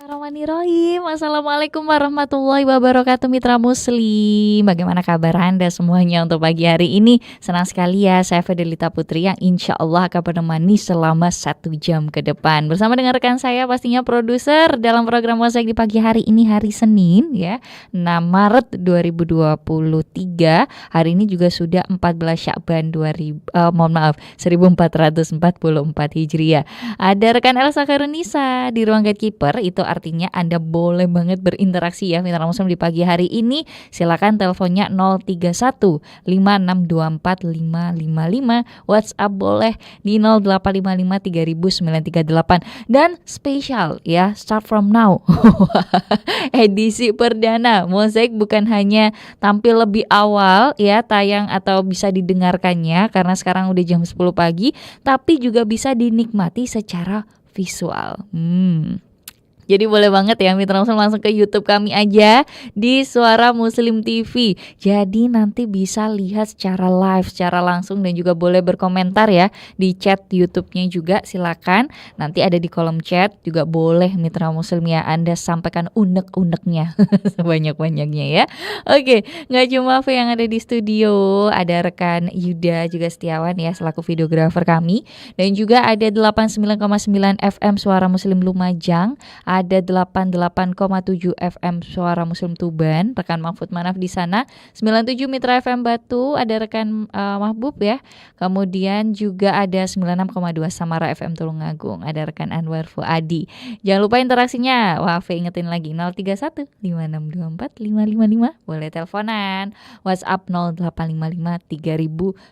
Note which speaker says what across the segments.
Speaker 1: Bismillahirrahmanirrahim. Assalamualaikum warahmatullahi wabarakatuh, mitra muslim. Bagaimana kabar Anda semuanya untuk pagi hari ini? Senang sekali ya, saya Fidelita Putri yang insya Allah akan menemani selama 1 jam ke depan bersama dengan rekan saya pastinya produser dalam program Mozaik di pagi hari ini, hari Senin ya, 6 Maret 2023. Hari ini juga sudah 14 Syakban 1444 Hijriah. Ada rekan Elsa Karunisa di ruang gatekeeper, itu artinya Anda boleh banget berinteraksi ya mitra muslim di pagi hari ini. Silakan teleponnya 031 5624 555, WhatsApp boleh di 0855 3938. Dan spesial ya, start from now. Edisi perdana Mozaik bukan hanya tampil lebih awal ya, tayang atau bisa didengarkannya karena sekarang udah jam 10 pagi, tapi juga bisa dinikmati secara visual. Jadi boleh banget ya mitra muslim langsung ke YouTube kami aja di Suara Muslim TV. Jadi nanti bisa lihat secara live, secara langsung, dan juga boleh berkomentar ya di chat YouTube-nya juga, silakan. Nanti ada di kolom chat juga boleh mitra muslim ya, Anda sampaikan unek-uneknya sebanyak-banyaknya ya. Oke, nggak cuma V yang ada di studio, ada rekan Yuda juga Setiawan ya selaku videografer kami, dan juga ada 89,9 FM Suara Muslim Lumajang, ada 88,7 FM Suara Muslim Tuban, rekan Mahfud Manaf di sana, 97 Mitra FM Batu, ada rekan Mahbub ya. Kemudian juga ada 96,2 Samara FM Tulungagung, ada rekan Anwar Fuadi. Jangan lupa interaksinya. Wah, ingetin lagi 031 5624 555. Boleh teleponan. WhatsApp 0855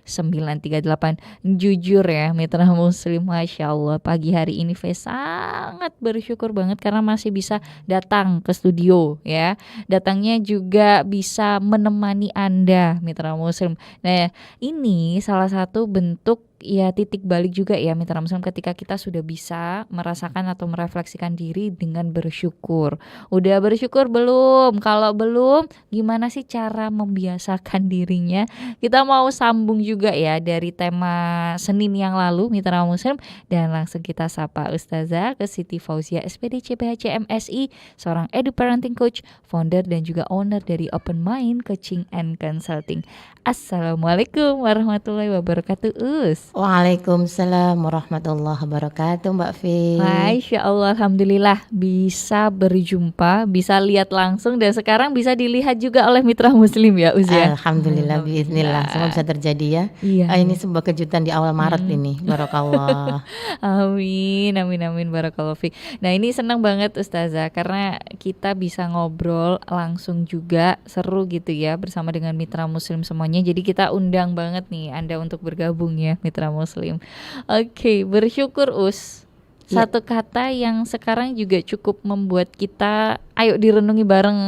Speaker 1: 3938. Jujur ya Mitra Muslim, Masya Allah pagi hari ini sangat bersyukur banget karena masih bisa datang ke studio ya. Datangnya juga bisa menemani Anda mitra muslim. Nah, ini salah satu bentuk ya titik balik juga ya mitra muslim ketika kita sudah bisa merasakan atau merefleksikan diri dengan bersyukur. Udah bersyukur belum? Kalau belum, gimana sih cara membiasakan dirinya? Kita mau sambung juga ya dari tema Senin yang lalu mitra muslim, dan langsung kita sapa Ustazah ke Siti Fauzia SPD CPHC MSI, seorang edu parenting coach, founder dan juga owner dari Open Mind Coaching and Consulting. Assalamualaikum warahmatullahi wabarakatuh, Us.
Speaker 2: Waalaikumsalam warahmatullahi wabarakatuh, Mbak Fi.
Speaker 1: Masya Allah, alhamdulillah bisa berjumpa, bisa lihat langsung, dan sekarang bisa dilihat juga oleh mitra muslim ya, Uz ya.
Speaker 2: Alhamdulillah, biiznillah, semua bisa terjadi ya.
Speaker 1: Iya.
Speaker 2: Ini sebuah kejutan di awal Maret ini, barakallah.
Speaker 1: Amin, amin, barakallahu fiik. Nah, ini senang banget Ustazah karena kita bisa ngobrol langsung juga, seru gitu ya bersama dengan mitra muslim semuanya. Jadi kita undang banget nih Anda untuk bergabung ya mitra muslim. Oke, bersyukur Us. Satu kata yang sekarang juga cukup membuat kita ayo direnungi bareng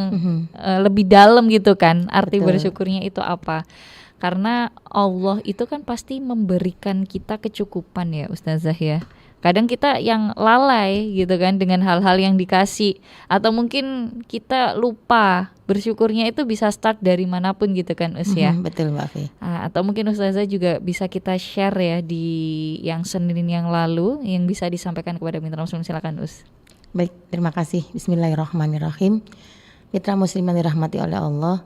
Speaker 1: lebih dalam gitu kan. Arti
Speaker 2: Betul.
Speaker 1: bersyukurnya itu apa? Karena Allah itu kan pasti memberikan kita kecukupan ya Ustazah ya. Kadang kita yang lalai gitu kan dengan hal-hal yang dikasih, atau mungkin kita lupa bersyukurnya itu bisa start dari manapun gitu kan Us ya.
Speaker 2: Betul Mbak Fi.
Speaker 1: Atau mungkin Ustazah juga bisa kita share ya di yang Senin yang lalu yang bisa disampaikan kepada mitra muslim, silakan Us.
Speaker 2: Baik, terima kasih. Bismillahirrahmanirrahim. Mitra muslim yang dirahmati oleh Allah,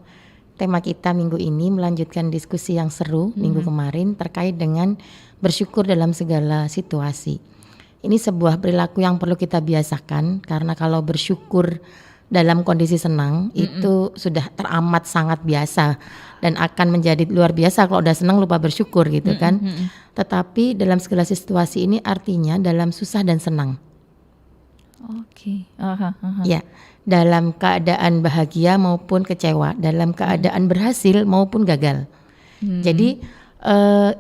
Speaker 2: tema kita minggu ini melanjutkan diskusi yang seru minggu kemarin terkait dengan bersyukur dalam segala situasi. Ini sebuah perilaku yang perlu kita biasakan, karena kalau bersyukur dalam kondisi senang itu sudah teramat sangat biasa dan akan menjadi luar biasa kalau udah senang lupa bersyukur gitu kan. Tetapi dalam segala situasi ini artinya dalam susah dan senang.
Speaker 1: Oke.
Speaker 2: Ya, dalam keadaan bahagia maupun kecewa, dalam keadaan berhasil maupun gagal. Jadi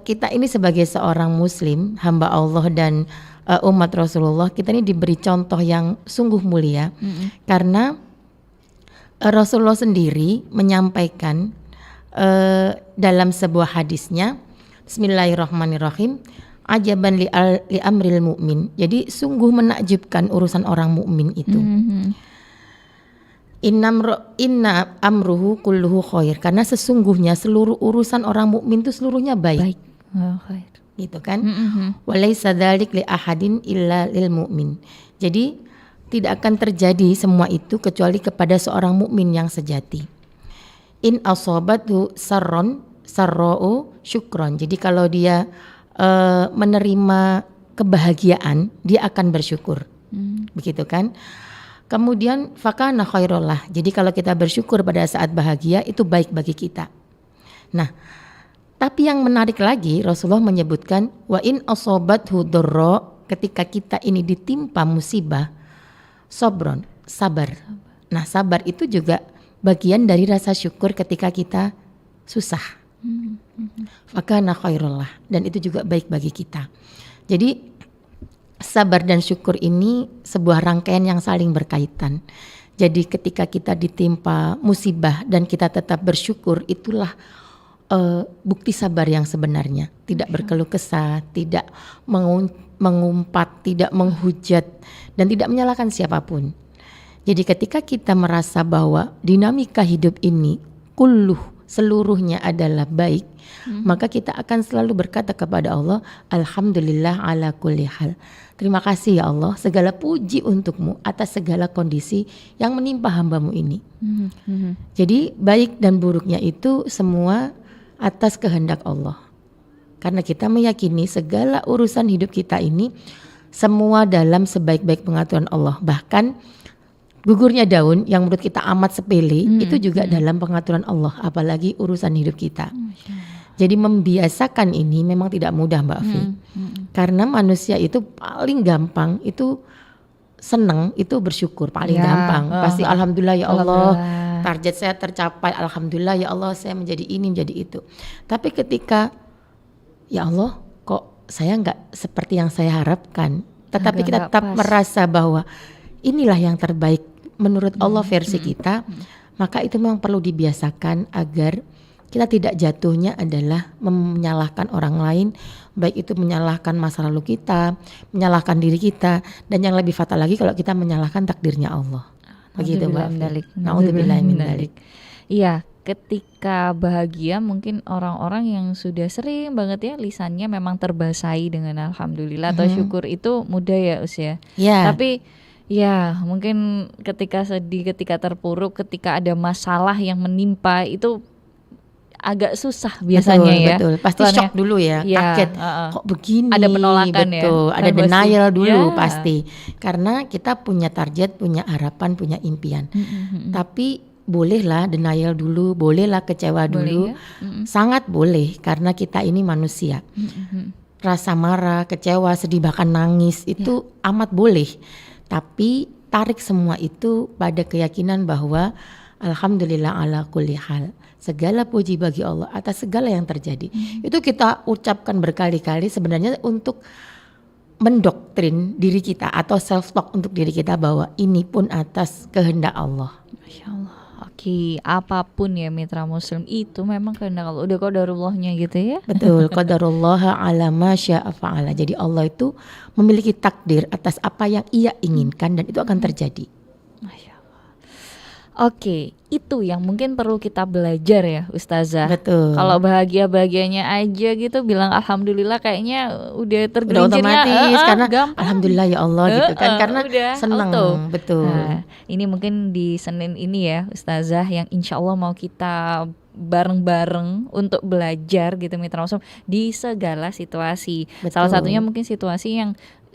Speaker 2: kita ini sebagai seorang muslim, hamba Allah dan umat Rasulullah, kita ini diberi contoh yang sungguh mulia karena Rasulullah sendiri menyampaikan dalam sebuah hadisnya, Bismillahirrahmanirrahim, ajaban li amril mu'min. Jadi sungguh menakjubkan urusan orang mukmin itu. Inna amruhu kulluhu khair, karena sesungguhnya seluruh urusan orang mukmin itu seluruhnya baik.
Speaker 1: Khair.
Speaker 2: Gitu kan. Walaisa dzalik li ahadin illa lil mu'min. Jadi tidak akan terjadi semua itu kecuali kepada seorang mukmin yang sejati. In asobatu sarro'u syukron. Jadi kalau dia menerima kebahagiaan, dia akan bersyukur. Begitu kan? Kemudian fakana khairullah. Jadi kalau kita bersyukur pada saat bahagia itu baik bagi kita. Nah, tapi yang menarik lagi Rasulullah menyebutkan wa in asobathu dharra, ketika kita ini ditimpa musibah, sobron, sabar. Nah, sabar itu juga bagian dari rasa syukur ketika kita susah. Fakana khairullah, dan itu juga baik bagi kita. Jadi sabar dan syukur ini sebuah rangkaian yang saling berkaitan. Jadi ketika kita ditimpa musibah dan kita tetap bersyukur, itulah bukti sabar yang sebenarnya. Tidak berkeluh kesah, tidak mengumpat, tidak menghujat, dan tidak menyalahkan siapapun. Jadi ketika kita merasa bahwa dinamika hidup ini seluruhnya adalah baik, maka kita akan selalu berkata kepada Allah, alhamdulillah ala kulli hal. Terima kasih ya Allah, segala puji untukmu atas segala kondisi yang menimpa hambamu ini. Jadi baik dan buruknya itu semua atas kehendak Allah. Karena kita meyakini segala urusan hidup kita ini semua dalam sebaik-baik pengaturan Allah. Bahkan gugurnya daun yang menurut kita amat sepele itu juga dalam pengaturan Allah, apalagi urusan hidup kita. Jadi membiasakan ini memang tidak mudah Mbak Afi. Karena manusia itu paling gampang itu senang itu bersyukur, paling gampang. Pasti alhamdulillah ya Allah, target saya tercapai, alhamdulillah ya Allah saya menjadi ini menjadi itu. Tapi ketika ya Allah kok saya nggak seperti yang saya harapkan, tetapi kita tetap merasa bahwa inilah yang terbaik menurut Allah versi kita, maka itu memang perlu dibiasakan agar kita tidak jatuhnya adalah menyalahkan orang lain, baik itu menyalahkan masa lalu kita, menyalahkan diri kita, dan yang lebih fatal lagi kalau kita menyalahkan takdirnya Allah. Begitu Mbak. Nauzubillah min dzalik.
Speaker 1: Iya, ketika bahagia mungkin orang-orang yang sudah sering banget ya lisannya memang terbasahi dengan alhamdulillah atau syukur itu mudah ya Us ya. Tapi ya mungkin ketika sedih, ketika terpuruk, ketika ada masalah yang menimpa itu agak susah biasanya ya.
Speaker 2: Betul. Pasti shock dulu ya, kaget. Kok begini?
Speaker 1: Ada penolakan ya.
Speaker 2: Ada denial dulu pasti. Karena kita punya target, punya harapan, punya impian. Tapi bolehlah denial dulu, bolehlah kecewa dulu. Sangat boleh karena kita ini manusia. Rasa marah, kecewa, sedih, bahkan nangis itu amat boleh. Tapi tarik semua itu pada keyakinan bahwa alhamdulillah ala kulli hal. Segala puji bagi Allah atas segala yang terjadi. Itu kita ucapkan berkali-kali sebenarnya untuk mendoktrin diri kita atau self talk untuk diri kita bahwa ini pun atas kehendak Allah.
Speaker 1: Masya Allah. Oke, apapun ya mitra muslim itu memang kehendak Allah. Udah qadarullahnya gitu ya.
Speaker 2: Betul, qadarullah ala ma syaa fa'ala. Jadi Allah itu memiliki takdir atas apa yang Ia inginkan dan itu akan terjadi.
Speaker 1: Masya Allah. Oke, itu yang mungkin perlu kita belajar ya Ustazah.
Speaker 2: Betul.
Speaker 1: Kalau bahagia-bahagianya aja gitu bilang alhamdulillah kayaknya udah tergelincirnya
Speaker 2: otomatis karena
Speaker 1: gampang.
Speaker 2: Alhamdulillah ya Allah gitu kan karena senang. Betul.
Speaker 1: Nah, ini mungkin di Senin ini ya Ustazah yang insya Allah mau kita bareng-bareng untuk belajar gitu mitra muslim di segala situasi.
Speaker 2: Betul.
Speaker 1: Salah satunya mungkin situasi yang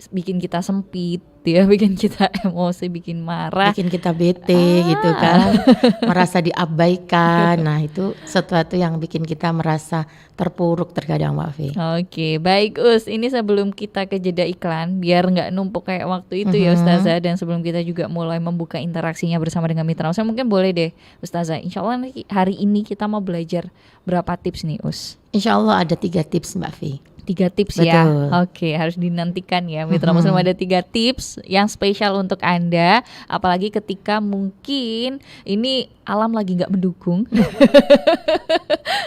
Speaker 1: bikin kita sempit ya, bikin kita emosi, bikin marah,
Speaker 2: bikin kita bete gitu kan, merasa diabaikan. Nah itu sesuatu yang bikin kita merasa terpuruk terkadang Mbak Fi.
Speaker 1: Oke, baik Us, ini sebelum kita ke jeda iklan biar nggak numpuk kayak waktu itu ya Ustazah, dan sebelum kita juga mulai membuka interaksinya bersama dengan mitra Ustazah, mungkin boleh deh Ustazah, insya Allah hari ini kita mau belajar berapa tips nih Us?
Speaker 2: Insya Allah ada 3 tips Mbak Fi.
Speaker 1: 3 tips.
Speaker 2: Betul.
Speaker 1: Ya. Oke, harus dinantikan ya mitra muslim, ada 3 tips yang spesial untuk Anda, apalagi ketika mungkin ini alam lagi nggak mendukung.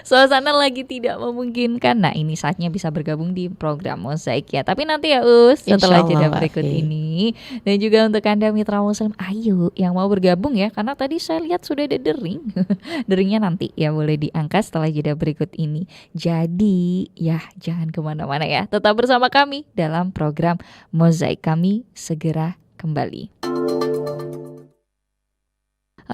Speaker 1: Suasana lagi tidak memungkinkan. Nah, ini saatnya bisa bergabung di program Mozaik ya. Tapi nanti ya Us, setelah jeda berikut ini. Dan juga untuk Anda mitra muslim, ayo yang mau bergabung ya, karena tadi saya lihat sudah ada dering. Deringnya nanti ya boleh diangkat setelah jeda berikut ini. Jadi ya jangan kemana-mana ya, tetap bersama kami dalam program Mozaik. Kami segera kembali.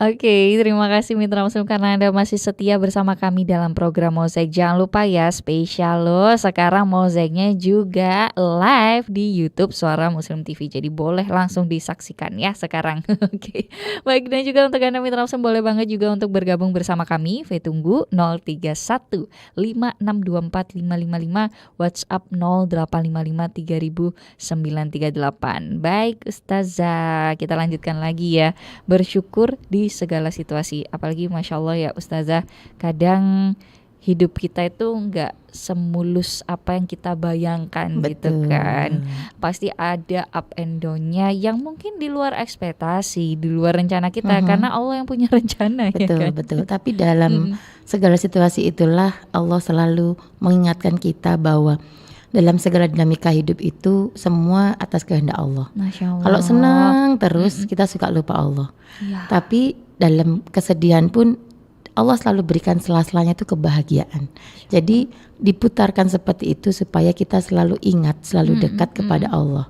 Speaker 1: Oke, terima kasih Mitra Muslim karena Anda masih setia bersama kami dalam program Mozaik. Jangan lupa ya, spesial loh. Sekarang Mozaiknya juga live di YouTube Suara Muslim TV. Jadi boleh langsung disaksikan ya sekarang. Oke. Baik, dan juga untuk Anda Mitra Muslim boleh banget juga untuk bergabung bersama kami. Tunggu 031 5624 555, WhatsApp 0855 3938. Baik Ustazah, kita lanjutkan lagi ya. Bersyukur di segala situasi. Apalagi Masya Allah ya Ustazah, kadang hidup kita itu nggak semulus apa yang kita bayangkan gitu kan. Pasti ada up and down-nya yang mungkin di luar ekspektasi, di luar rencana kita, karena Allah yang punya rencana.
Speaker 2: Betul,
Speaker 1: ya kan?
Speaker 2: betul. Tapi dalam segala situasi itulah Allah selalu mengingatkan kita bahwa dalam segala dinamika hidup itu semua atas kehendak Allah.
Speaker 1: Masya Allah.
Speaker 2: Kalau senang terus kita suka lupa Allah.
Speaker 1: Ya.
Speaker 2: Tapi dalam kesedihan pun Allah selalu berikan sela-selanya itu kebahagiaan. Jadi diputarkan seperti itu supaya kita selalu ingat, selalu dekat kepada Allah.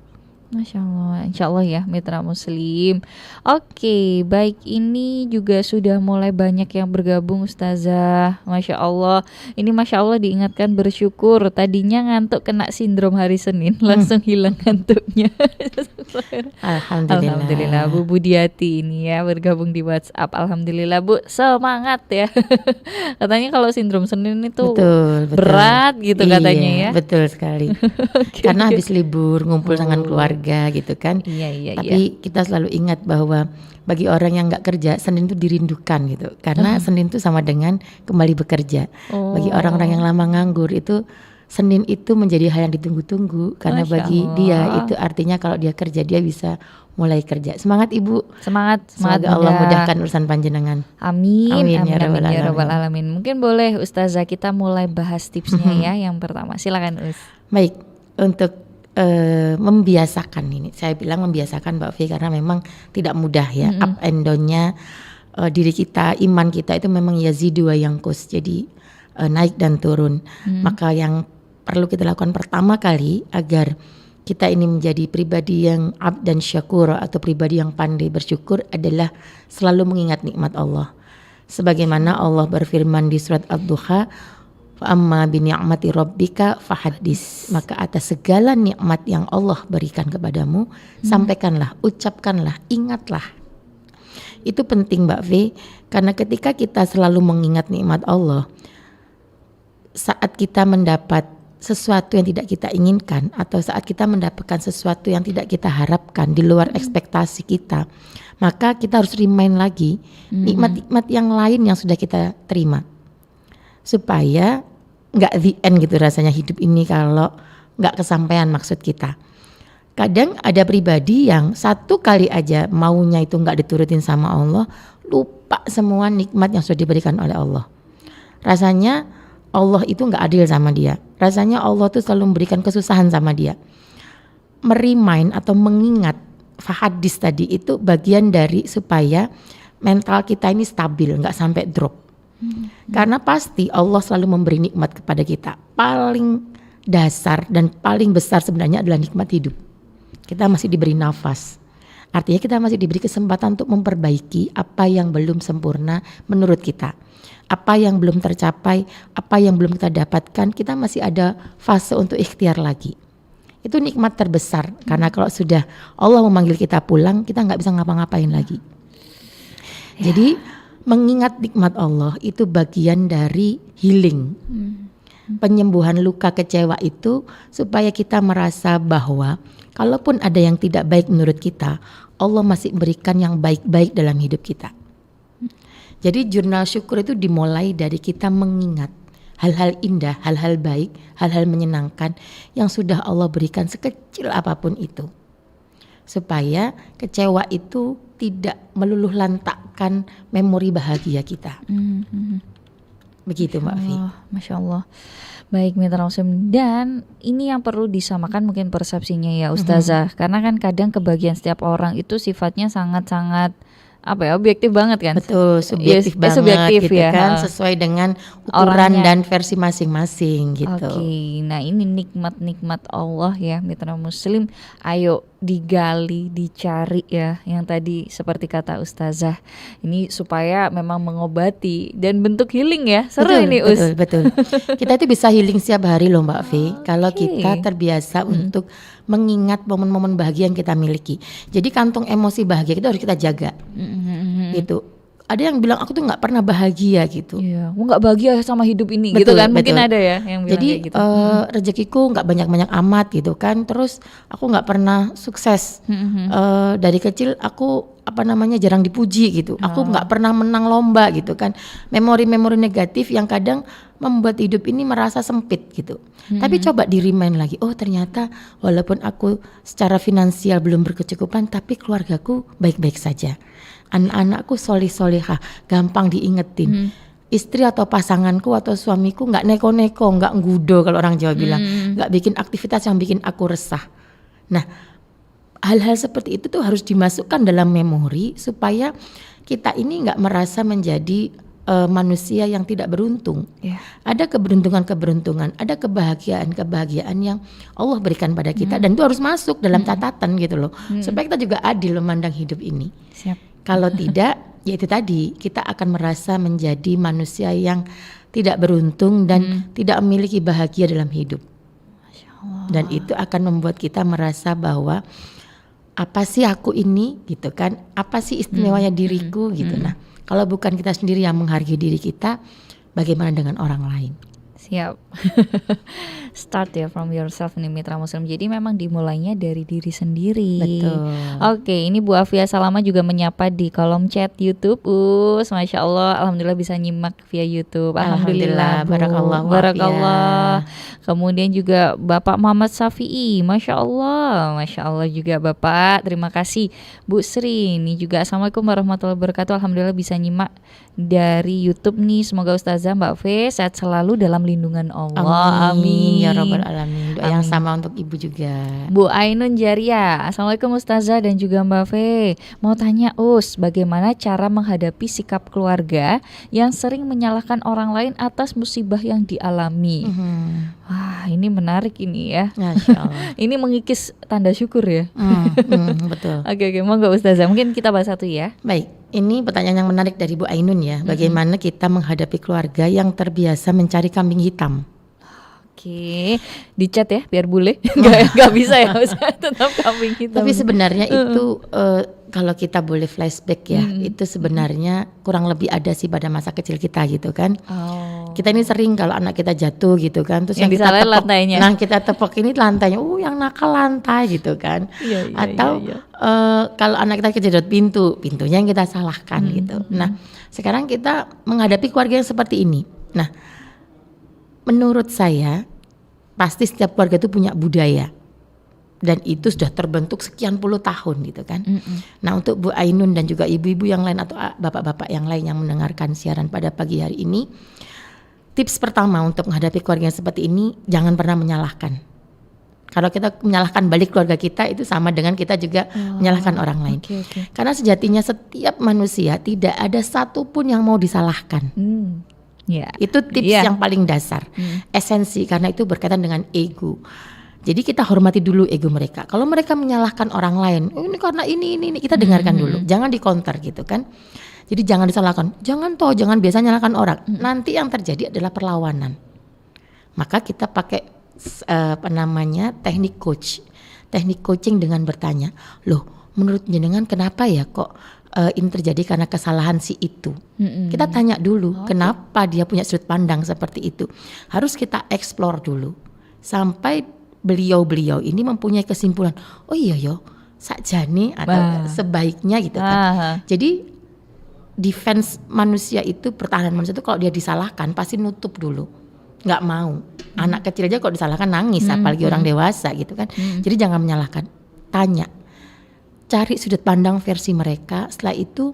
Speaker 1: Masya Allah, insya Allah ya Mitra Muslim. Oke, baik, ini juga sudah mulai banyak yang bergabung Ustazah. Masya Allah, ini Masya Allah diingatkan bersyukur. Tadinya ngantuk kena sindrom hari Senin, langsung hilang ngantuknya. Alhamdulillah, Bu Budiati ini ya bergabung di WhatsApp. Alhamdulillah Bu, semangat ya. Katanya kalau sindrom Senin itu
Speaker 2: Betul.
Speaker 1: berat gitu katanya ya.
Speaker 2: Betul sekali. Karena habis libur ngumpul dengan keluarga gitu kan.
Speaker 1: Iya.
Speaker 2: Tapi kita selalu ingat bahwa bagi orang yang nggak kerja, Senin itu dirindukan gitu. Karena Senin itu sama dengan kembali bekerja. Bagi orang-orang yang lama nganggur itu Senin itu menjadi hal yang ditunggu-tunggu. Karena
Speaker 1: Masya
Speaker 2: bagi
Speaker 1: Allah.
Speaker 2: dia itu artinya kalau dia kerja dia bisa mulai kerja. Semangat Ibu.
Speaker 1: Semangat
Speaker 2: Semoga Allah mudahkan urusan panjenengan.
Speaker 1: Amin,
Speaker 2: Amin, ya
Speaker 1: Rabbal Alamin. Mungkin boleh Ustazah kita mulai bahas tipsnya ya. Yang pertama, silakan Us.
Speaker 2: Baik, untuk membiasakan ini, saya bilang membiasakan Mbak Fi karena memang tidak mudah ya. Up and down-nya diri kita, iman kita itu memang yazidu wa yanqus, jadi naik dan turun. Maka yang perlu kita lakukan pertama kali agar kita ini menjadi pribadi yang abd dan syakur atau pribadi yang pandai bersyukur adalah selalu mengingat nikmat Allah. Sebagaimana Allah berfirman di surat Ad-Duha, amma bi ni'mati rabbika fahaddis, maka atas segala nikmat yang Allah berikan kepadamu sampaikanlah, ucapkanlah, ingatlah. Itu penting Mbak V, karena ketika kita selalu mengingat nikmat Allah, saat kita mendapat sesuatu yang tidak kita inginkan atau saat kita mendapatkan sesuatu yang tidak kita harapkan di luar ekspektasi kita, maka kita harus remind lagi nikmat-nikmat yang lain yang sudah kita terima, supaya nggak the end gitu rasanya hidup ini kalau nggak kesampaian maksud kita. Kadang ada pribadi yang satu kali aja maunya itu nggak diturutin sama Allah, lupa semua nikmat yang sudah diberikan oleh Allah. Rasanya Allah itu nggak adil sama dia. Rasanya Allah tuh selalu memberikan kesusahan sama dia. Merimain atau mengingat fahadis tadi itu bagian dari supaya mental kita ini stabil, nggak sampai drop. Karena pasti Allah selalu memberi nikmat kepada kita. Paling dasar dan paling besar sebenarnya adalah nikmat hidup. Kita masih diberi nafas. Artinya kita masih diberi kesempatan untuk memperbaiki apa yang belum sempurna menurut kita. Apa yang belum tercapai, apa yang belum kita dapatkan, kita masih ada fase untuk ikhtiar lagi. Itu nikmat terbesar, karena kalau sudah Allah memanggil kita pulang, kita nggak bisa ngapa-ngapain lagi. Jadi mengingat nikmat Allah itu bagian dari healing, penyembuhan luka kecewa itu, supaya kita merasa bahwa kalaupun ada yang tidak baik menurut kita, Allah masih berikan yang baik-baik dalam hidup kita. Jadi jurnal syukur itu dimulai dari kita mengingat hal-hal indah, hal-hal baik, hal-hal menyenangkan yang sudah Allah berikan sekecil apapun itu. Supaya kecewa itu tidak meluluh lantakkan memori bahagia kita. Begitu Mbak Fi.
Speaker 1: Masya Allah. Baik Mitra Muslim, dan ini yang perlu disamakan mungkin persepsinya ya Ustazah. Karena kan kadang kebahagiaan setiap orang itu sifatnya sangat-sangat objektif banget kan.
Speaker 2: Betul, subjektif banget
Speaker 1: subjektif
Speaker 2: gitu
Speaker 1: ya.
Speaker 2: kan, sesuai dengan ukuran
Speaker 1: Orangnya.
Speaker 2: dan versi masing-masing gitu.
Speaker 1: Oke, nah ini nikmat-nikmat Allah ya Mitra Muslim. Ayo digali, dicari ya, yang tadi seperti kata Ustazah, ini supaya memang mengobati dan bentuk healing ya. Seru
Speaker 2: Betul,
Speaker 1: ini Us.
Speaker 2: betul. Kita itu bisa healing setiap hari loh Mbak V. Kalau
Speaker 1: Oke.
Speaker 2: kita terbiasa untuk mengingat momen-momen bahagia yang kita miliki. Jadi kantong emosi bahagia itu harus kita jaga. Gitu. Ada yang bilang aku tuh nggak pernah bahagia gitu.
Speaker 1: Iya, mau nggak bahagia sama hidup ini
Speaker 2: Betul,
Speaker 1: gitu kan? Mungkin
Speaker 2: betul.
Speaker 1: ada ya yang bilang
Speaker 2: Jadi
Speaker 1: kayak gitu.
Speaker 2: rezekiku nggak banyak-banyak amat gitu kan. Terus aku nggak pernah sukses. Dari kecil aku jarang dipuji gitu. Aku nggak pernah menang lomba gitu kan. Memori-memori negatif yang kadang membuat hidup ini merasa sempit gitu. Tapi coba di-remind lagi. Oh ternyata walaupun aku secara finansial belum berkecukupan, tapi keluargaku baik-baik saja. Anak-anakku solih-solihah, gampang diingetin. Istri atau pasanganku atau suamiku nggak neko-neko, nggak nggudo kalau orang Jawa bilang, nggak bikin aktivitas yang bikin aku resah. Nah, hal-hal seperti itu tuh harus dimasukkan dalam memori supaya kita ini nggak merasa menjadi manusia yang tidak beruntung.
Speaker 1: Yeah.
Speaker 2: Ada keberuntungan-keberuntungan, ada kebahagiaan-kebahagiaan yang Allah berikan pada kita dan itu harus masuk dalam catatan gitu loh, supaya kita juga adil memandang hidup ini.
Speaker 1: Siap.
Speaker 2: Kalau tidak, ya itu tadi kita akan merasa menjadi manusia yang tidak beruntung dan tidak memiliki bahagia dalam hidup.
Speaker 1: Masya Allah.
Speaker 2: Dan itu akan membuat kita merasa bahwa apa sih aku ini gitu kan? Apa sih istimewanya diriku gitu. Nah, kalau bukan kita sendiri yang menghargai diri kita, bagaimana dengan orang lain?
Speaker 1: Siap. Start ya from yourself nih Mitra Muslim. Jadi memang dimulainya dari diri sendiri.
Speaker 2: Betul.
Speaker 1: Oke, ini Bu Afia Salama juga menyapa di kolom chat YouTube. Masya Allah, alhamdulillah bisa nyimak via YouTube. Alhamdulillah, Bu.
Speaker 2: Barakallah.
Speaker 1: Barakallah. Kemudian juga Bapak Muhammad Safi'i, Masya Allah juga Bapak. Terima kasih Bu Sri. Ini juga Assalamualaikum warahmatullahi wabarakatuh. Alhamdulillah bisa nyimak dari YouTube nih. Semoga Ustazah Mbak V sehat selalu dalam lindungan Allah. Amin.
Speaker 2: Ya Rabbal Alamin. Doa yang sama untuk Ibu juga.
Speaker 1: Bu Ainun Jaria, Assalamualaikum Ustazah dan juga Mbak V. Mau tanya bagaimana cara menghadapi sikap keluarga yang sering menyalahkan orang lain atas musibah yang dialami? Wah, ini menarik ini ya.
Speaker 2: Masya Allah.
Speaker 1: Ini mengikis tanda syukur ya.
Speaker 2: Betul.
Speaker 1: Oke, monggo Ustazah. Mungkin kita bahas satu ya.
Speaker 2: Baik, ini pertanyaan yang menarik dari Bu Ainun ya. Bagaimana kita menghadapi keluarga yang terbiasa mencari kambing hitam?
Speaker 1: Oke, di chat ya biar bule. Gak bisa ya, tetap kambing hitam.
Speaker 2: Tapi sebenarnya itu kalau kita boleh flashback ya, itu sebenarnya kurang lebih ada sih pada masa kecil kita gitu kan. Kita ini sering kalau anak kita jatuh gitu kan, terus yang kita
Speaker 1: disalahin
Speaker 2: tepok,
Speaker 1: lantainya.
Speaker 2: nah kita tepok ini lantainya, yang nakal lantai gitu kan. Atau kalau anak kita kejedot pintunya yang kita salahkan gitu. Nah sekarang kita menghadapi keluarga yang seperti ini. Nah menurut saya pasti setiap keluarga itu punya budaya. Dan itu sudah terbentuk sekian puluh tahun gitu kan. Nah untuk Bu Ainun dan juga ibu-ibu yang lain atau bapak-bapak yang lain yang mendengarkan siaran pada pagi hari ini, tips pertama untuk menghadapi keluarga yang seperti ini, jangan pernah menyalahkan. Kalau kita menyalahkan balik keluarga kita, itu sama dengan kita juga menyalahkan orang lain. Karena sejatinya setiap manusia tidak ada satupun yang mau disalahkan. Itu tips yang paling dasar, esensi, karena itu berkaitan dengan ego. Jadi kita hormati dulu ego mereka. Kalau mereka menyalahkan orang lain, ini karena ini kita dengarkan dulu, jangan dikonter gitu kan. Jadi jangan disalahkan, jangan biasa nyalahkan orang. Nanti yang terjadi adalah perlawanan. Maka kita pakai teknik coaching dengan bertanya, loh menurut jenengan kenapa ya kok ini terjadi karena kesalahan si itu. Kita tanya dulu kenapa dia punya sudut pandang seperti itu. Harus kita explore dulu sampai beliau ini mempunyai kesimpulan, oh iya yo sakjane atau sebaiknya gitu kan. Jadi defense manusia itu, pertahanan manusia itu kalau dia disalahkan pasti nutup dulu, nggak mau. Anak kecil aja kalau disalahkan nangis, apalagi orang dewasa gitu kan. Jadi jangan menyalahkan, tanya, cari sudut pandang versi mereka. Setelah itu,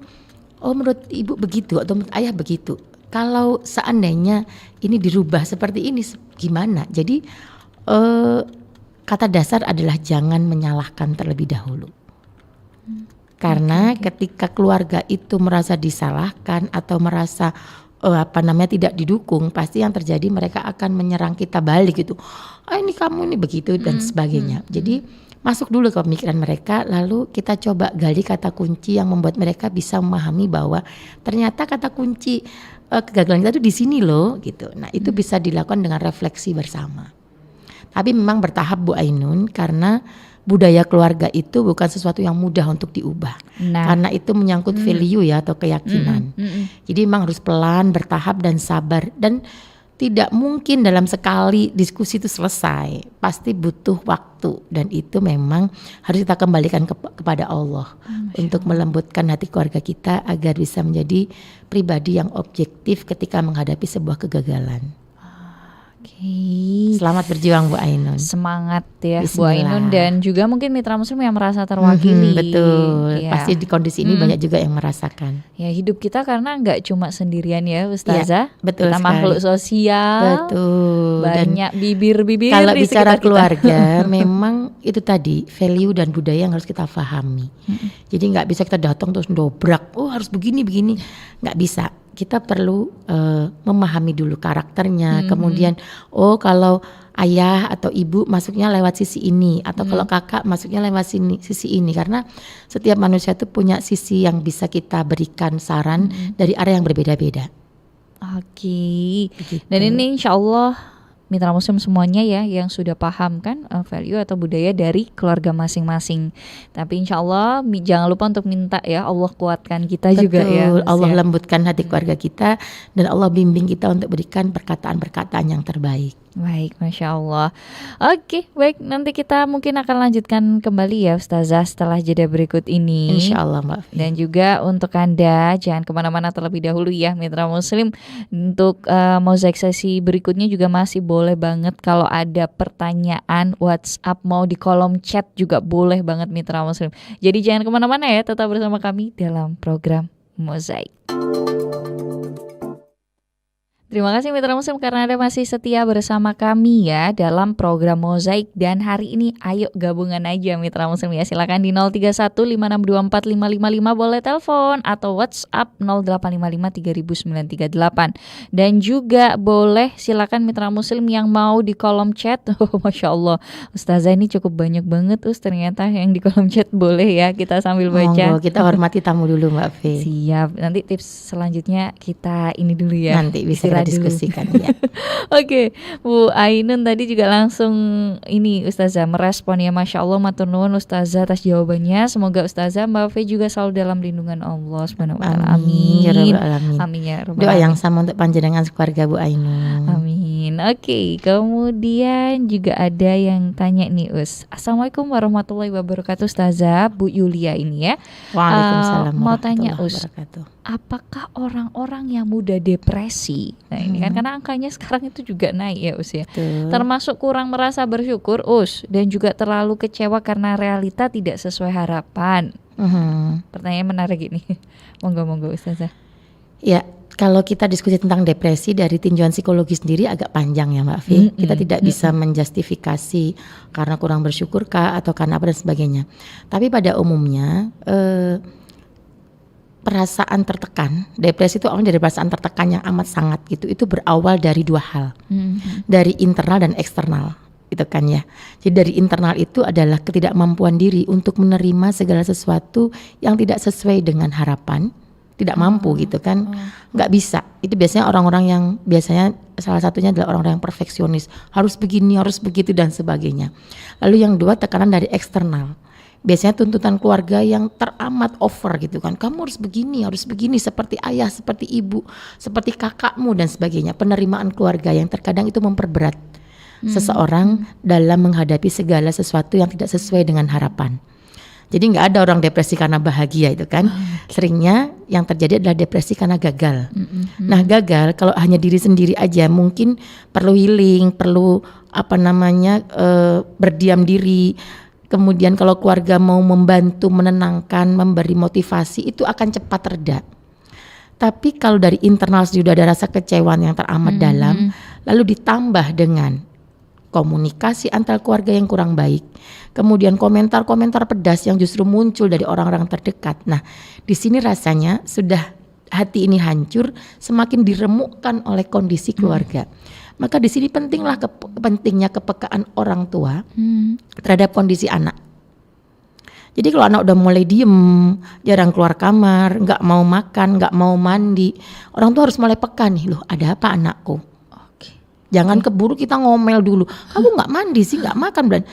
Speaker 2: oh menurut ibu begitu atau menurut ayah begitu. Kalau seandainya ini dirubah seperti ini gimana? Jadi kata dasar adalah jangan menyalahkan terlebih dahulu. Karena ketika keluarga itu merasa disalahkan atau merasa tidak didukung, pasti yang terjadi mereka akan menyerang kita balik gitu. Ini kamu ini begitu dan sebagainya. Jadi masuk dulu ke pemikiran mereka, lalu kita coba gali kata kunci yang membuat mereka bisa memahami bahwa ternyata kata kunci kegagalan kita itu di sini loh gitu. Nah itu bisa dilakukan dengan refleksi bersama. Tapi memang bertahap Bu Ainun, karena budaya keluarga itu bukan sesuatu yang mudah untuk diubah. Karena itu menyangkut value ya atau keyakinan. Jadi memang harus pelan, bertahap dan sabar, dan tidak mungkin dalam sekali diskusi itu selesai. Pasti butuh waktu, dan itu memang harus kita kembalikan kepada Allah untuk melembutkan hati keluarga kita agar bisa menjadi pribadi yang objektif ketika menghadapi sebuah kegagalan. Selamat berjuang Bu Ainun.
Speaker 1: Semangat ya Bu Ainun, dan juga mungkin mitra muslim yang merasa terwakili.
Speaker 2: Betul, pasti di kondisi ini banyak juga yang merasakan.
Speaker 1: Ya hidup kita karena nggak cuma sendirian ya Ustazah.
Speaker 2: Betul
Speaker 1: kita
Speaker 2: sekali.
Speaker 1: makhluk sosial.
Speaker 2: Betul.
Speaker 1: Banyak bibir-bibir
Speaker 2: kalau
Speaker 1: di
Speaker 2: bicara
Speaker 1: sekitar
Speaker 2: keluarga memang itu tadi value dan budaya yang harus kita pahami. Jadi nggak bisa kita datang terus dobrak, harus begini, nggak bisa. Kita perlu memahami dulu karakternya, kemudian kalau ayah atau ibu masuknya lewat sisi ini, atau kalau kakak masuknya lewat sisi ini, karena setiap manusia itu punya sisi yang bisa kita berikan saran dari arah yang berbeda-beda.
Speaker 1: Oke. Dan ini insya Allah mitra muslim semuanya ya yang sudah paham kan value atau budaya dari keluarga masing-masing. Tapi insya Allah jangan lupa untuk minta ya Allah kuatkan kita.
Speaker 2: Betul,
Speaker 1: juga ya.
Speaker 2: Allah lembutkan hati keluarga kita, dan Allah bimbing kita untuk berikan perkataan-perkataan yang terbaik.
Speaker 1: Baik, Masya Allah. Oke, baik, nanti kita mungkin akan lanjutkan kembali ya Ustazah setelah jeda berikut ini.
Speaker 2: Insya Allah Mbak Fi.
Speaker 1: Dan juga untuk Anda jangan kemana-mana terlebih dahulu ya mitra muslim. Untuk mozaik sesi berikutnya juga masih boleh banget kalau ada pertanyaan WhatsApp, mau di kolom chat juga boleh banget mitra muslim. Jadi jangan kemana-mana ya, tetap bersama kami dalam program Mozaik. Terima kasih mitra muslim karena Anda masih setia bersama kami ya dalam program Mozaik. Dan hari ini ayo gabungan aja mitra muslim ya. Silakan di 03156245555 boleh telepon atau WhatsApp 0855300938. Dan juga boleh silakan mitra muslim yang mau di kolom chat. Masya Allah Ustazah ini cukup banyak banget ternyata yang di kolom chat. Boleh ya kita sambil baca.
Speaker 2: Monggo, kita hormati tamu dulu Mbak Fi.
Speaker 1: Siap, nanti tips selanjutnya kita ini dulu ya.
Speaker 2: Nanti bisa kita diskusikan ya.
Speaker 1: Oke, Bu Ainun tadi juga langsung ini Ustazah merespon ya, Masya Allah, matur nuwun Ustazah atas jawabannya. Semoga Ustazah Mbak Fe juga selalu dalam lindungan Allah Subhanahu wa taala. Amin.
Speaker 2: Ya Rabbal alamin.
Speaker 1: Amin ya Rabbal
Speaker 2: Doa
Speaker 1: alamin.
Speaker 2: yang sama untuk panjenengan keluarga Bu Ainun.
Speaker 1: Amin. Oke, kemudian juga ada yang tanya nih Assalamualaikum warahmatullahi wabarakatuh Ustazah, Bu Yulia ini ya.
Speaker 2: Waalaikumsalam
Speaker 1: mau tanya
Speaker 2: warahmatullahi wabarakatuh.
Speaker 1: Apakah orang-orang yang mudah depresi, nah ini kan karena angkanya sekarang itu juga naik ya ya, termasuk kurang merasa bersyukur dan juga terlalu kecewa karena realita tidak sesuai harapan. Pertanyaan menarik ini. Monggo Ustazah.
Speaker 2: Ya, kalau kita diskusi tentang depresi dari tinjauan psikologi sendiri agak panjang ya Mbak Fi. Kita tidak bisa menjustifikasi karena kurang bersyukur kah atau karena apa dan sebagainya. Tapi pada umumnya perasaan tertekan, depresi itu awalnya dari perasaan tertekan yang amat sangat gitu. Itu berawal dari dua hal, dari internal dan eksternal, gitu kan ya. Jadi dari internal itu adalah ketidakmampuan diri untuk menerima segala sesuatu yang tidak sesuai dengan harapan, tidak mampu gitu kan, nggak bisa. Itu biasanya orang-orang yang biasanya salah satunya adalah orang-orang yang perfeksionis, harus begini, harus begitu dan sebagainya. Lalu yang dua, tekanan dari eksternal. Biasanya tuntutan keluarga yang teramat over gitu kan. Kamu harus begini seperti ayah, seperti ibu, seperti kakakmu dan sebagainya. Penerimaan keluarga yang terkadang itu memperberat seseorang dalam menghadapi segala sesuatu yang tidak sesuai dengan harapan. Jadi nggak ada orang depresi karena bahagia itu kan. Seringnya yang terjadi adalah depresi karena gagal. Nah gagal kalau hanya diri sendiri aja mungkin perlu healing, perlu berdiam diri. Kemudian kalau keluarga mau membantu, menenangkan, memberi motivasi, itu akan cepat reda. Tapi kalau dari internal sudah ada rasa kecewaan yang teramat dalam, lalu ditambah dengan komunikasi antar keluarga yang kurang baik, kemudian komentar-komentar pedas yang justru muncul dari orang-orang terdekat. Nah, di sini rasanya sudah hati ini hancur, semakin diremukkan oleh kondisi keluarga. Maka di sini pentingnya kepekaan orang tua terhadap kondisi anak. Jadi kalau anak udah mulai diem, jarang keluar kamar, nggak mau makan, nggak mau mandi, orang tua harus mulai peka nih, loh ada apa anakku?
Speaker 1: Oke.
Speaker 2: Jangan keburu kita ngomel dulu, kamu nggak mandi sih, nggak makan bulan.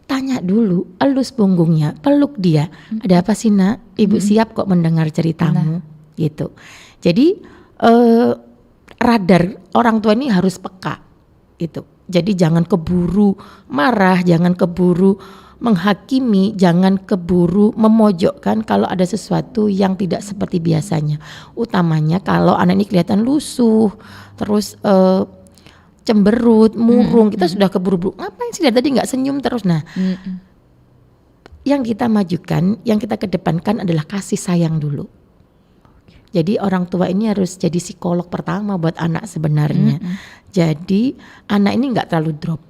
Speaker 2: Tanya dulu, elus punggungnya, peluk dia. Ada apa sih nak? Ibu siap kok mendengar ceritamu, gitu. Jadi radar orang tua ini harus peka, gitu. Jadi jangan keburu marah, jangan keburu menghakimi, jangan keburu memojokkan kalau ada sesuatu yang tidak seperti biasanya. Utamanya kalau anak ini kelihatan lusuh, terus cemberut, murung, kita sudah keburu-buru. Ngapain sih dari tadi nggak senyum terus? Nah, yang kita majukan, yang kita kedepankan adalah kasih sayang dulu. Jadi orang tua ini harus jadi psikolog pertama buat anak sebenarnya. Jadi anak ini nggak terlalu drop.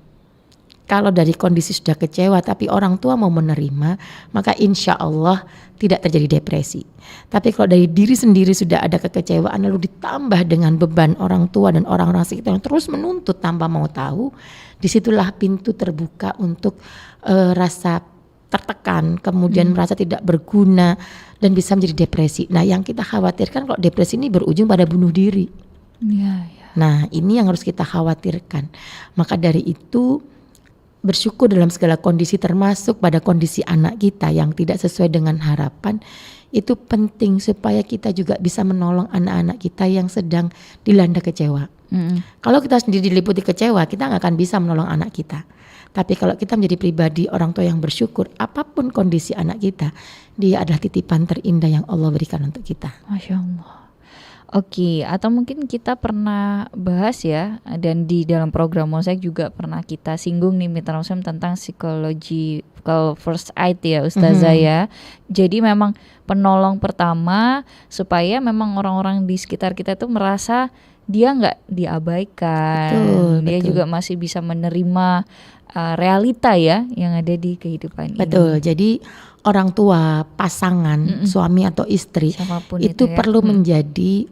Speaker 2: Kalau dari kondisi sudah kecewa tapi orang tua mau menerima, maka insya Allah tidak terjadi depresi. Tapi kalau dari diri sendiri sudah ada kekecewaan lalu ditambah dengan beban orang tua dan orang-orang sekitar yang terus menuntut tanpa mau tahu, disitulah pintu terbuka untuk rasa tertekan, kemudian merasa tidak berguna dan bisa menjadi depresi. Nah yang kita khawatirkan kalau depresi ini berujung pada bunuh diri.
Speaker 1: Ya.
Speaker 2: Nah ini yang harus kita khawatirkan. Maka dari itu bersyukur dalam segala kondisi termasuk pada kondisi anak kita yang tidak sesuai dengan harapan, itu penting supaya kita juga bisa menolong anak-anak kita yang sedang dilanda kecewa. Kalau kita sendiri diliputi kecewa, kita nggak akan bisa menolong anak kita. Tapi kalau kita menjadi pribadi orang tua yang bersyukur, apapun kondisi anak kita, dia adalah titipan terindah yang Allah berikan untuk kita.
Speaker 1: Masya Allah. Oke, atau mungkin kita pernah bahas ya, dan di dalam program Mosaic juga pernah kita singgung nih Mitra Muslim tentang psychological first aid ya Ustazah ya. Jadi memang penolong pertama supaya memang orang-orang di sekitar kita tuh merasa dia nggak diabaikan, dia juga masih bisa menerima realita ya yang ada di kehidupan ini.
Speaker 2: Betul, jadi orang tua, pasangan, suami atau istri
Speaker 1: siapapun
Speaker 2: itu
Speaker 1: ya.
Speaker 2: perlu menjadi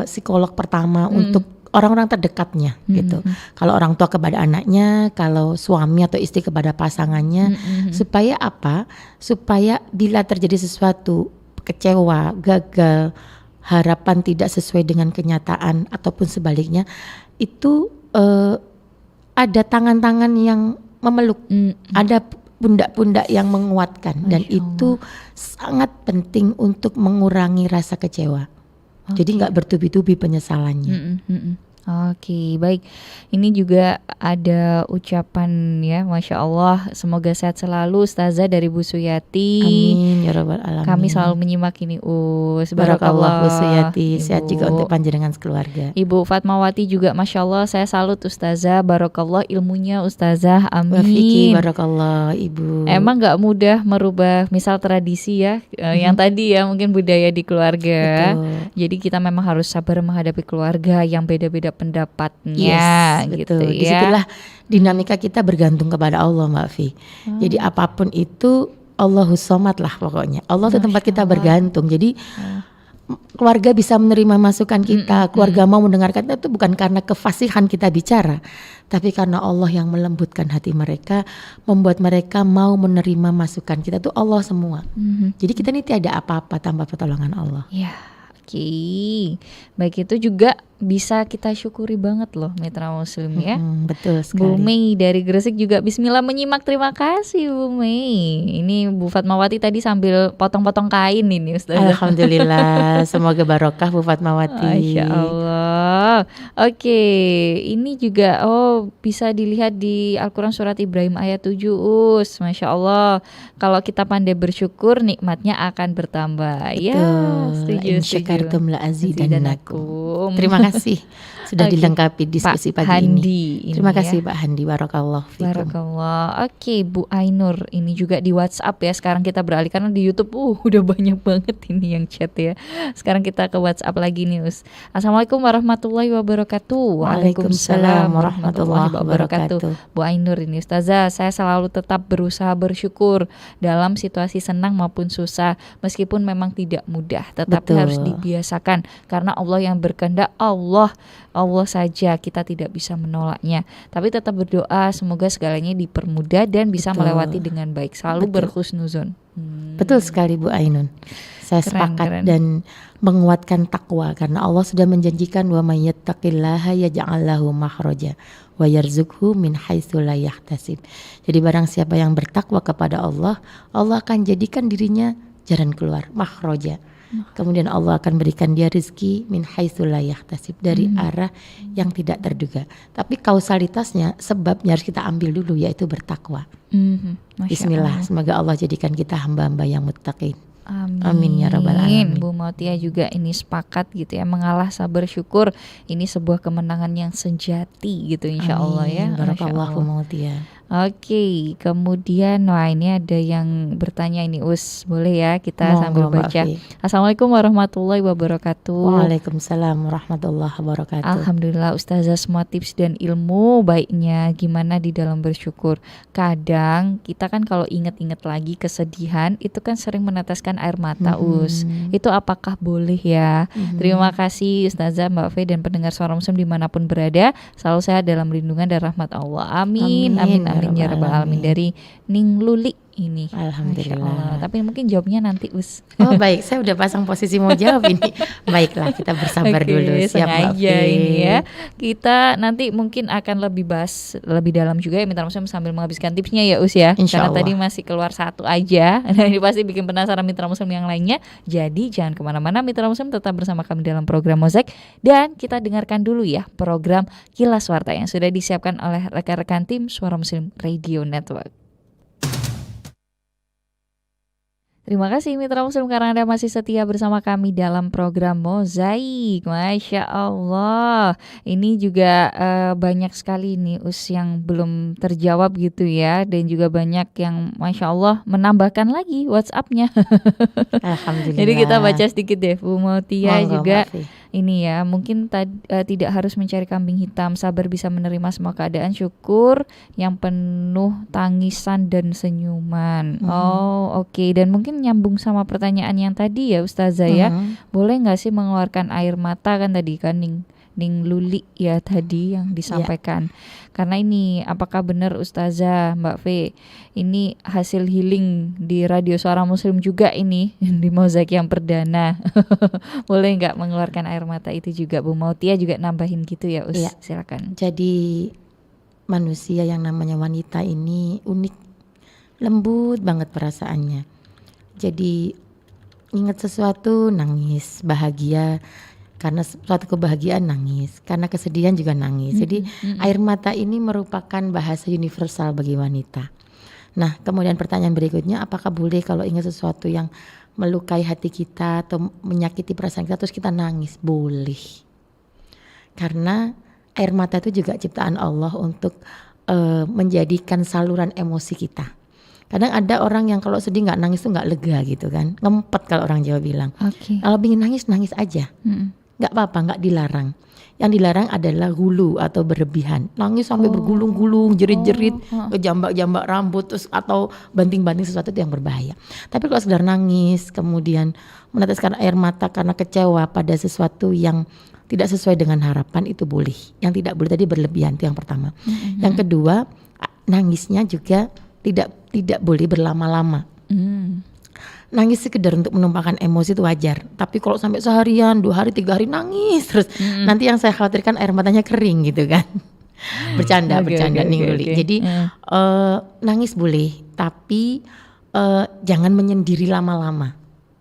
Speaker 2: psikolog pertama untuk orang-orang terdekatnya gitu. Kalau orang tua kepada anaknya, kalau suami atau istri kepada pasangannya, supaya apa? Supaya bila terjadi sesuatu kecewa, gagal, harapan tidak sesuai dengan kenyataan ataupun sebaliknya, itu ada tangan-tangan yang memeluk, ada pundak-pundak yang menguatkan, dan itu sangat penting untuk mengurangi rasa kecewa. Jadi nggak bertubi-tubi penyesalannya.
Speaker 1: Oke, baik. Ini juga ada ucapan ya, Masya Allah. Semoga sehat selalu Ustazah dari Bu Suyati.
Speaker 2: Amin ya rabbal alamin.
Speaker 1: Kami selalu menyimak ini
Speaker 2: Barakallah Bu Suyati, sehat juga untuk panjenengan sekeluarga.
Speaker 1: Ibu Fatmawati juga Masya Allah, saya salut Ustazah. Barakallah ilmunya Ustazah, amin.
Speaker 2: Wafiki barakallah Ibu.
Speaker 1: Emang gak mudah merubah misal tradisi ya, yang tadi ya mungkin budaya di keluarga.
Speaker 2: Betul.
Speaker 1: Jadi kita memang harus sabar menghadapi keluarga yang beda-beda pendapatnya,
Speaker 2: Yes,
Speaker 1: gitu
Speaker 2: betul.
Speaker 1: ya.
Speaker 2: Disitulah dinamika kita bergantung kepada Allah Mbak Fi. Jadi apapun itu Allahus Somad lah pokoknya. Allah itu tempat kita bergantung. Jadi keluarga bisa menerima masukan kita, keluarga mau mendengarkan kita, itu bukan karena kefasihan kita bicara, tapi karena Allah yang melembutkan hati mereka, membuat mereka mau menerima masukan kita. Itu Allah semua. Jadi kita ini tiada apa-apa tanpa pertolongan Allah.
Speaker 1: Ya, oke. Baik, itu juga bisa kita syukuri banget loh Mitra Muslim ya.
Speaker 2: Betul sekali.
Speaker 1: Bu Mei dari Gresik juga bismillah menyimak, terima kasih Bu Mei. Ini Bu Fatmawati tadi sambil potong-potong kain ini Ustaz.
Speaker 2: Alhamdulillah, semoga barokah Bu Fatmawati.
Speaker 1: Masya Allah. Oke, ini juga bisa dilihat di Al-Quran surat Ibrahim ayat 7 Us. Masya Allah, kalau kita pandai bersyukur nikmatnya akan bertambah.
Speaker 2: Betul.
Speaker 1: Ya, setuju.
Speaker 2: Insyakartum la azidannakum.
Speaker 1: Azidannakum.
Speaker 2: Terima kasih sudah dilengkapi diskusi
Speaker 1: Pak
Speaker 2: pagi
Speaker 1: Handi
Speaker 2: ini. Terima
Speaker 1: ya.
Speaker 2: kasih Pak Handi, barakallah fikum.
Speaker 1: Barakallah. Oke, Bu Ainur ini juga di WhatsApp ya. Sekarang kita beralih karena di YouTube udah banyak banget ini yang chat ya. Sekarang kita ke WhatsApp lagi nih Us. Assalamualaikum warahmatullahi wabarakatuh.
Speaker 2: Waalaikumsalam warahmatullahi wabarakatuh.
Speaker 1: Bu Ainur ini Ustazah, saya selalu tetap berusaha bersyukur dalam situasi senang maupun susah, meskipun memang tidak mudah, tetapi
Speaker 2: Betul.
Speaker 1: harus dibiasakan karena Allah yang berkehendak. Allah Allah saja, kita tidak bisa menolaknya. Tapi tetap berdoa semoga segalanya dipermudah dan bisa
Speaker 2: Betul.
Speaker 1: melewati dengan baik. Selalu
Speaker 2: Betul.
Speaker 1: berhusnuzon.
Speaker 2: Betul sekali Bu Ainun. Saya
Speaker 1: Keren,
Speaker 2: sepakat
Speaker 1: keren.
Speaker 2: dan menguatkan takwa karena Allah sudah menjanjikan wa may yattaqillaha yaj'al lahu makhraja wa yarzuqhu min haitsu la yahtasib. Jadi barang siapa yang bertakwa kepada Allah, Allah akan jadikan dirinya jalan keluar, makhraja. Kemudian Allah akan berikan dia rezeki min haitsu la yahtasib, dari arah yang tidak terduga. Tapi kausalitasnya, sebabnya harus kita ambil dulu, yaitu bertakwa.
Speaker 1: Masya
Speaker 2: Bismillah,
Speaker 1: Allah.
Speaker 2: semoga Allah jadikan kita hamba-hamba yang muttaqin.
Speaker 1: Amin.
Speaker 2: Amin ya rabbal alamin.
Speaker 1: Bu Mutia juga ini sepakat gitu ya, mengalah sabar syukur ini sebuah kemenangan yang sejati gitu insya Allah ya.
Speaker 2: Amin.
Speaker 1: Masya
Speaker 2: Barakallahu
Speaker 1: Allah.
Speaker 2: mutia.
Speaker 1: Oke, kemudian wah ini ada yang bertanya ini Us, boleh ya kita
Speaker 2: Monggo,
Speaker 1: sambil
Speaker 2: Mbak
Speaker 1: baca.
Speaker 2: Fi.
Speaker 1: Assalamualaikum warahmatullahi wabarakatuh.
Speaker 2: Waalaikumsalam warahmatullahi wabarakatuh.
Speaker 1: Alhamdulillah Ustazah, semua tips dan ilmu baiknya gimana di dalam bersyukur. Kadang kita kan kalau ingat-ingat lagi kesedihan itu kan sering meneteskan air mata Us. Itu apakah boleh ya? Terima kasih Ustazah, Mbak Fe dan pendengar Suara Muslim dimanapun berada. Selalu sehat dalam lindungan dan rahmat Allah. Amin. Amin. Amin ya rabbal alamin. Dari Ning Luli ini.
Speaker 2: Alhamdulillah.
Speaker 1: Masya Allah. Tapi mungkin jawabnya nanti Us.
Speaker 2: Oh baik, saya udah pasang posisi mau jawab ini. Baiklah, kita bersabar
Speaker 1: Oke,
Speaker 2: dulu. Siap Mbak
Speaker 1: sengaja
Speaker 2: Fi.
Speaker 1: ini ya. Kita nanti mungkin akan lebih bahas lebih dalam juga ya Mitra Muslim sambil menghabiskan tipsnya ya Us ya.
Speaker 2: Insya
Speaker 1: Karena
Speaker 2: Allah.
Speaker 1: tadi masih keluar satu aja. Nah ini pasti bikin penasaran Mitra Muslim yang lainnya. Jadi jangan kemana-mana Mitra Muslim, tetap bersama kami dalam program Mozaik. Dan kita dengarkan dulu ya program Kilas Warta yang sudah disiapkan oleh rekan-rekan tim Suara Muslim Radio Network. Terima kasih Mitra Muslim karena Anda masih setia bersama kami dalam program Mozaik. Masya Allah. Ini juga banyak sekali nih Us yang belum terjawab gitu ya. Dan juga banyak yang Masya Allah menambahkan lagi WhatsApp-nya.
Speaker 2: Alhamdulillah.
Speaker 1: Jadi kita baca sedikit deh. Bu Mutia
Speaker 2: Monggo,
Speaker 1: juga
Speaker 2: Mbak Fi.
Speaker 1: ini ya, mungkin tidak harus mencari kambing hitam, sabar bisa menerima semua keadaan, syukur yang penuh tangisan dan senyuman. Oh oke. Dan mungkin nyambung sama pertanyaan yang tadi ya Ustazah ya, boleh nggak sih mengeluarkan air mata kan tadi kan Ning Luli ya tadi yang disampaikan. Karena ini apakah benar Ustazah Mbak Fe, ini hasil healing di Radio Suara Muslim juga ini di Mozaik yang perdana. Boleh nggak mengeluarkan air mata itu juga? Bu Mautia juga nambahin gitu ya Us.
Speaker 2: Iya.
Speaker 1: Silakan.
Speaker 2: Jadi manusia yang namanya wanita ini unik, lembut banget perasaannya. Jadi ingat sesuatu nangis, bahagia karena suatu kebahagiaan nangis, karena kesedihan juga nangis. Jadi air mata ini merupakan bahasa universal bagi wanita. Nah, kemudian pertanyaan berikutnya, apakah boleh kalau ingat sesuatu yang melukai hati kita atau menyakiti perasaan kita terus kita nangis? Boleh. Karena air mata itu juga ciptaan Allah untuk menjadikan saluran emosi kita. Kadang ada orang yang kalau sedih nggak nangis tuh nggak lega gitu kan, ngempet kalau orang Jawa bilang.
Speaker 1: Oke.
Speaker 2: Kalau ingin nangis, nangis aja. Nggak apa-apa, nggak dilarang. Yang dilarang adalah hulu atau berlebihan. Nangis sampai bergulung-gulung, jerit-jerit, ngejambak-jambak rambut terus atau banting-banting sesuatu itu yang berbahaya. Tapi kalau sekedar nangis, kemudian meneteskan air mata karena kecewa pada sesuatu yang tidak sesuai dengan harapan, itu boleh. Yang tidak boleh tadi berlebihan, itu yang pertama. Yang kedua, nangisnya juga tidak boleh berlama-lama. Nangis sekedar untuk menumpahkan emosi itu wajar. Tapi kalau sampai seharian, 2 hari, 3 hari nangis terus, nanti yang saya khawatirkan air matanya kering gitu kan. Bercanda
Speaker 1: Oke.
Speaker 2: Ning Luli. Jadi nangis boleh, tapi jangan menyendiri lama-lama.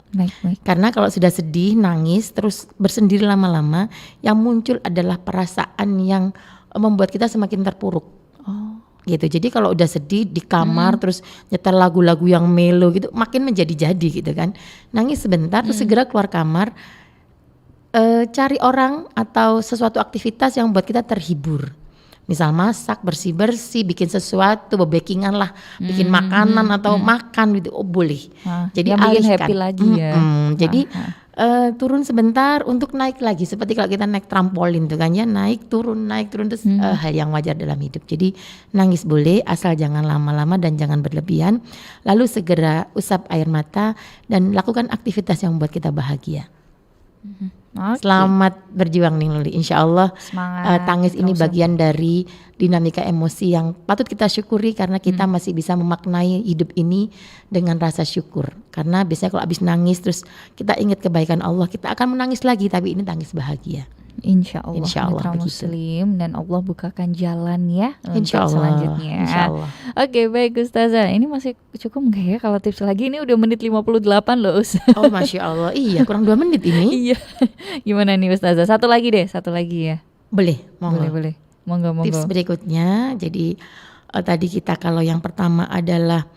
Speaker 1: Baik.
Speaker 2: Karena kalau sudah sedih, nangis, terus bersendiri lama-lama, yang muncul adalah perasaan yang membuat kita semakin terpuruk. Gitu. Jadi kalau udah sedih di kamar terus nyetel lagu-lagu yang melo gitu, makin menjadi-jadi gitu kan. Nangis sebentar terus segera keluar kamar, cari orang atau sesuatu aktivitas yang buat kita terhibur. Misal masak, bersih-bersih, bikin sesuatu, bebekingan lah, bikin makanan atau makan gitu, boleh. Jadi
Speaker 1: yang bikin
Speaker 2: alihkan.
Speaker 1: happy lagi ya.
Speaker 2: Jadi turun sebentar untuk naik lagi, seperti kalau kita naik trampolin tuh kan ya, naik turun terus hal yang wajar dalam hidup. Jadi nangis boleh asal jangan lama-lama dan jangan berlebihan. Lalu segera usap air mata dan lakukan aktivitas yang membuat kita bahagia.
Speaker 1: Oke.
Speaker 2: Selamat berjuang nih Luli. Insya Allah
Speaker 1: Semangat.
Speaker 2: tangis ini
Speaker 1: Mitra Muslim.
Speaker 2: bagian dari dinamika emosi yang patut kita syukuri karena kita masih bisa memaknai hidup ini dengan rasa syukur. Karena biasanya kalau habis nangis terus kita ingat kebaikan Allah, kita akan menangis lagi, tapi ini tangis bahagia.
Speaker 1: Insya Allah,
Speaker 2: Insya Allah
Speaker 1: Mitra
Speaker 2: begitu.
Speaker 1: Muslim, dan Allah bukakan jalan ya
Speaker 2: Insya
Speaker 1: untuk
Speaker 2: Allah.
Speaker 1: selanjutnya.
Speaker 2: Insya Allah.
Speaker 1: Oke, baik Ustazah. Ini masih cukup nggak ya kalau tips lagi? Ini udah menit 58 loh Ustaz.
Speaker 2: Oh Masya Allah, iya kurang 2 menit ini.
Speaker 1: Iya. Gimana nih Ustazah? Satu lagi ya.
Speaker 2: Boleh, monggo.
Speaker 1: Boleh. Monggo.
Speaker 2: Tips berikutnya, jadi tadi kita kalau yang pertama adalah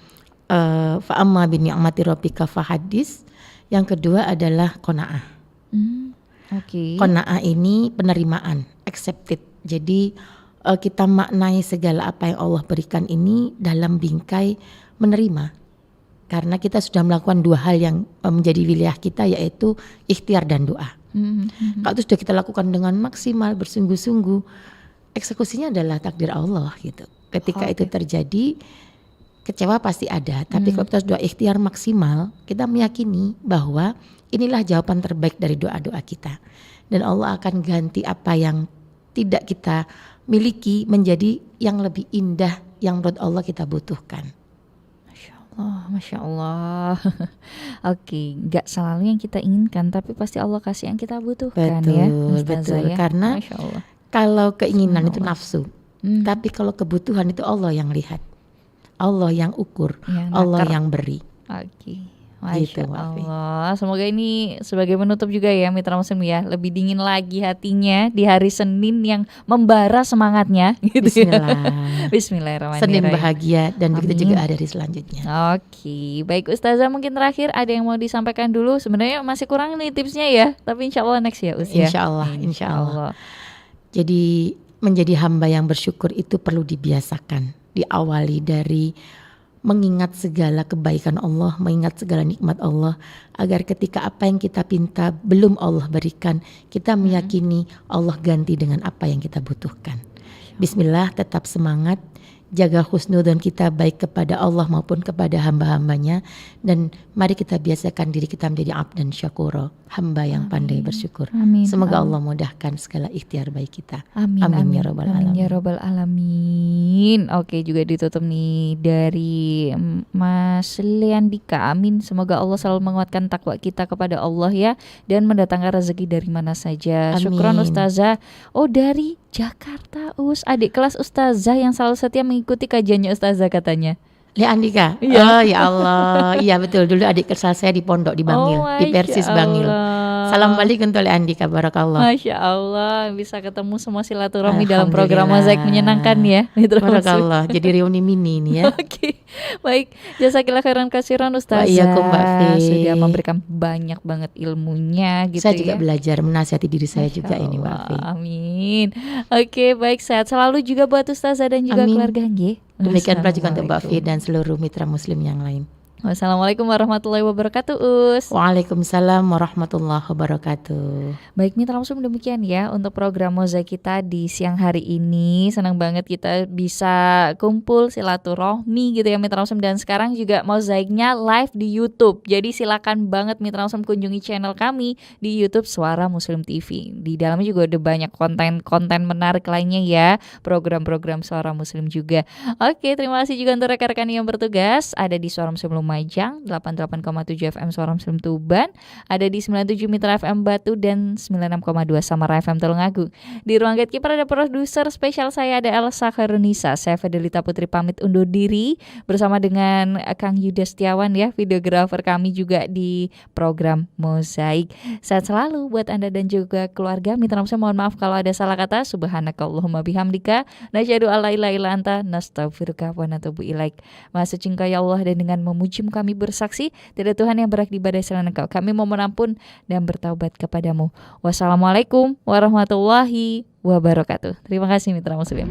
Speaker 2: fa'amma bi ni'mati rabbika fahadis. Yang kedua adalah qanaah.
Speaker 1: Oke.
Speaker 2: Qanaah ini penerimaan, accepted. Jadi kita maknai segala apa yang Allah berikan ini dalam bingkai menerima. Karena kita sudah melakukan 2 hal yang menjadi wilayah kita, yaitu ikhtiar dan doa. Kalau itu sudah kita lakukan dengan maksimal, bersungguh-sungguh, eksekusinya adalah takdir Allah gitu. Ketika itu terjadi, kecewa pasti ada. Tapi kalau kita sudah ikhtiar maksimal, kita meyakini bahwa inilah jawaban terbaik dari doa-doa kita. Dan Allah akan ganti apa yang tidak kita miliki menjadi yang lebih indah yang menurut Allah kita butuhkan.
Speaker 1: Masya Allah. Oke, nggak selalu yang kita inginkan, tapi pasti Allah kasih yang kita butuhkan.
Speaker 2: Betul,
Speaker 1: ya Ustazah,
Speaker 2: betul.
Speaker 1: ya.
Speaker 2: Karena
Speaker 1: Masya Allah.
Speaker 2: kalau keinginan itu
Speaker 1: Subhanallah.
Speaker 2: nafsu, tapi kalau kebutuhan itu Allah yang lihat, Allah yang ukur,
Speaker 1: Yang
Speaker 2: Allah
Speaker 1: nakar.
Speaker 2: yang beri.
Speaker 1: Oke,
Speaker 2: Gitu,
Speaker 1: Masya
Speaker 2: Wafi.
Speaker 1: Allah. Semoga ini sebagai menutup juga ya Mitra Muslim ya, lebih dingin lagi hatinya di hari Senin yang membara semangatnya gitu ya.
Speaker 2: Bismillah.
Speaker 1: Bismillahirrahmanirrahim.
Speaker 2: Senin bahagia dan begitu
Speaker 1: Amin.
Speaker 2: juga ada di selanjutnya.
Speaker 1: Oke, baik Ustazah, mungkin terakhir ada yang mau disampaikan dulu. Sebenarnya masih kurang nih tipsnya ya, tapi insya Allah next ya Us ya.
Speaker 2: Insya Allah. Jadi menjadi hamba yang bersyukur itu perlu dibiasakan. Diawali dari mengingat segala kebaikan Allah, mengingat segala nikmat Allah, agar ketika apa yang kita pinta belum Allah berikan, kita meyakini Allah ganti dengan apa yang kita butuhkan. Bismillah, tetap semangat, jaga husnudzon kita baik kepada Allah maupun kepada hamba-hambanya, dan mari kita biasakan diri kita menjadi abdan syakuro, hamba yang pandai bersyukur.
Speaker 1: Amin.
Speaker 2: Semoga
Speaker 1: Amin.
Speaker 2: Allah mudahkan segala ikhtiar baik kita.
Speaker 1: Amin,
Speaker 2: Amin ya rabbal
Speaker 1: amin ya
Speaker 2: alamin.
Speaker 1: robbal alamin. Oke, juga ditutup nih dari Mas Leandika. Amin. Semoga Allah selalu menguatkan takwa kita kepada Allah ya, dan mendatangkan rezeki dari mana saja.
Speaker 2: Amin.
Speaker 1: Syukron Ustazah. Oh, dari Jakarta adik kelas Ustazah yang selalu setia mengikuti kajiannya Ustazah katanya.
Speaker 2: Andika.
Speaker 1: Iya.
Speaker 2: Oh ya Allah. Iya betul, dulu adik kelas saya di pondok di Bangil, di Persis
Speaker 1: Masya
Speaker 2: Bangil.
Speaker 1: Allah.
Speaker 2: Salam balik untuk Andika, barakallah.
Speaker 1: Masya Allah, bisa ketemu semua silaturahmi dalam program Mozaik
Speaker 2: Alhamdulillah.
Speaker 1: menyenangkan ya. Mitra Muslim.
Speaker 2: Barakallah. Jadi reuni mini ini ya.
Speaker 1: Oke, baik. Jazakillah khairan kasiran Ustazah.
Speaker 2: Wa iyyakum, Mbak Fi.
Speaker 1: Sudah memberikan banyak banget ilmunya gitu
Speaker 2: Saya
Speaker 1: ya.
Speaker 2: juga belajar menasihati diri saya
Speaker 1: Masya
Speaker 2: juga ini Mbak
Speaker 1: Allah,
Speaker 2: Fi.
Speaker 1: Amin. Oke, baik, sehat selalu juga buat Ustazah dan juga
Speaker 2: Amin.
Speaker 1: keluarga nggih.
Speaker 2: Demikian pula juga untuk Mbak Fi
Speaker 1: Wassalamualaikum.
Speaker 2: dan seluruh mitra muslim yang lain.
Speaker 1: Wassalamualaikum warahmatullahi wabarakatuh Us.
Speaker 2: Waalaikumsalam warahmatullahi wabarakatuh.
Speaker 1: Baik Mitra Muslim, demikian ya untuk program Mozaik kita di siang hari ini. Senang banget kita bisa kumpul silaturahmi gitu ya Mitra Muslim. Dan sekarang juga Mozaiknya live di YouTube. Jadi silakan banget Mitra Muslim kunjungi channel kami di YouTube Suara Muslim TV. Di dalamnya juga ada banyak konten-konten menarik lainnya ya, program-program Suara Muslim juga. Oke, terima kasih juga untuk rekan-rekan yang bertugas. Ada di Suara Muslim Lumajang, 88,7 FM Suara Muslim Tuban, ada di 97 Mitra FM Batu dan 96,2 Samara FM Tulungagung. Di ruang gatekeeper ada produser spesial saya, ada Elsa Karunisa. Saya Fidelita Putri pamit undur diri bersama dengan Kang Yuda Setiawan ya, videografer kami juga di program Mozaik. Sehat selalu buat Anda dan juga keluarga. Mitra Muslim, mohon maaf kalau ada salah kata. Subhanakallahumma bihamdika nasyhadu alla ilaha illa anta nastaghfiruka wa natubu ilaik. Maha suci Engkau ya Allah, dan dengan memuji kami bersaksi tidak Tuhan yang berhak diibadai selain Engkau. Kami memohon ampun dan bertaubat kepadamu. Wassalamualaikum warahmatullahi wabarakatuh. Terima kasih Mitra Muslim.